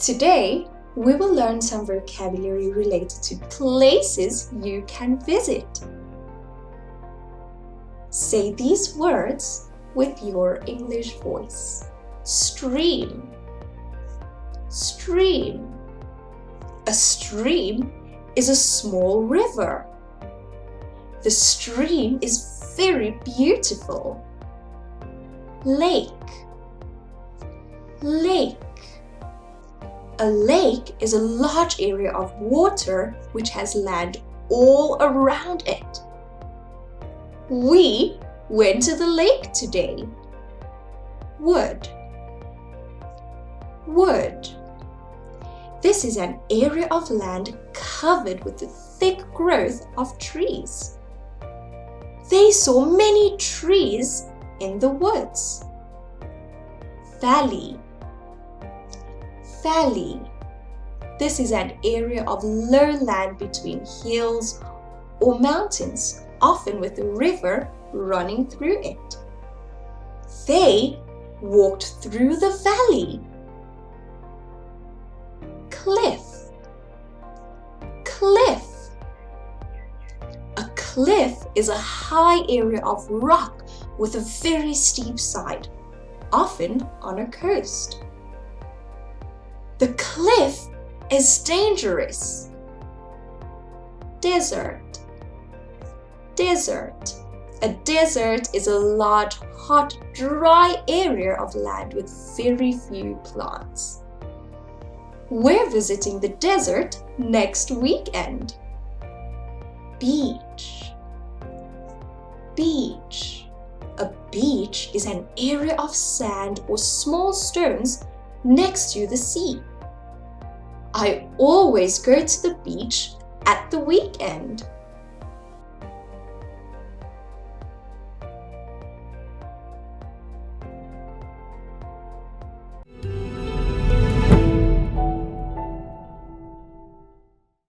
Today, we will learn some vocabulary related to places you can visit. Say these words with your English voice. Stream. Stream. A stream is a small river. The stream is very beautiful. Lake. Lake. A lake is a large area of water which has land all around it. We went to the lake today. Wood. Wood. This is an area of land covered with the thick growth of trees. They saw many trees in the woods. Valley. Valley. This is an area of low land between hills or mountains, often with a river running through it. They walked through the valley. Cliff. Cliff. A cliff is a high area of rock with a very steep side, often on a coast. The cliff is dangerous. Desert. Desert. A desert is a large, hot, dry area of land with very few plants. We're visiting the desert next weekend. Beach. Beach. A beach is an area of sand or small stones next to the sea. I always go to the beach at the weekend.